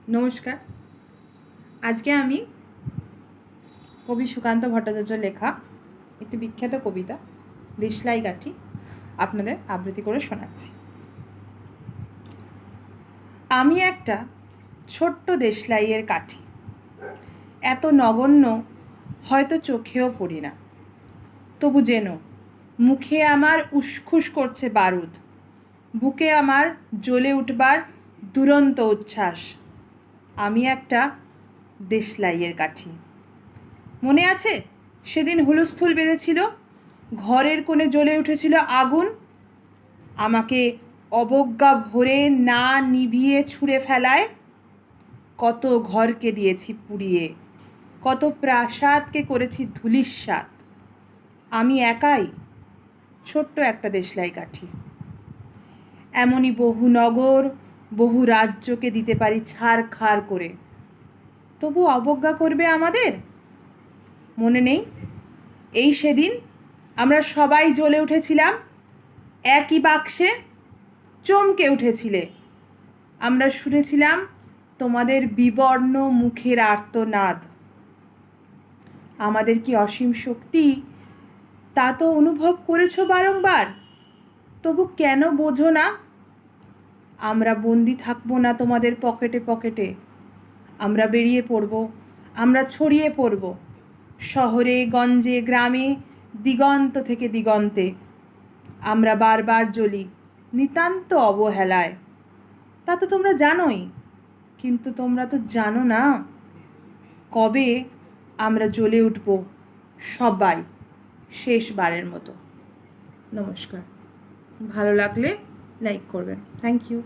নমস্কার। আজকে আমি কবি সুকান্ত ভট্টাচার্য লেখা একটি বিখ্যাত কবিতা দেশলাই কাঠি আপনাদের আবৃত্তি করে শোনাচ্ছি। আমি একটা ছোট্ট দেশলাইয়ের কাঠি, এত নগণ্য হয়তো চোখেও পড়ি না, তবু যেন মুখে আমার উসখুস করছে বারুদ, বুকে আমার জ্বলে উঠবার দুরন্ত উচ্ছ্বাস। আমি একটা দেশলাইয়ের কাঠি। মনে আছে সেদিন হুলস্থুল বেঁধেছিল, ঘরের কোণে জ্বলে উঠেছিল আগুন, আমাকে অবজ্ঞা ভরে না নিভিয়ে ছুঁড়ে ফেলায়। কত ঘরকে দিয়েছি পুড়িয়ে, কত প্রাসাদকে করেছি ধূলিস্যাৎ। আমি একাই ছোট্ট একটা দেশলাই কাঠি। এমনই বহু নগর, বহু রাজ্যকে দিতে পারি ছারখার করে, তবু অবজ্ঞা করবে আমাদের? মনে নেই এই সেদিন আমরা সবাই জ্বলে উঠেছিলাম একই বাক্সে, চমকে উঠেছিলে। আমরা শুনেছিলাম তোমাদের বিবর্ণ মুখের আর্তনাদ। আমাদের কি অসীম শক্তি তা তো অনুভব করেছো বারংবার, তবু কেন বোঝো না? আমরা বন্দি থাকবো না তোমাদের পকেটে পকেটে, আমরা বেরিয়ে পড়ব, আমরা ছড়িয়ে পড়ব শহরে গঞ্জে গ্রামে, দিগন্ত থেকে দিগন্তে। আমরা বারবার জ্বলি নিতান্ত অবহেলায়, তা তো তোমরা জানোই, কিন্তু তোমরা তো জানো না কবে আমরা জ্বলে উঠব সবাই শেষবারের মতো। নমস্কার। ভালো লাগলে লাইক করবেন। Thank you.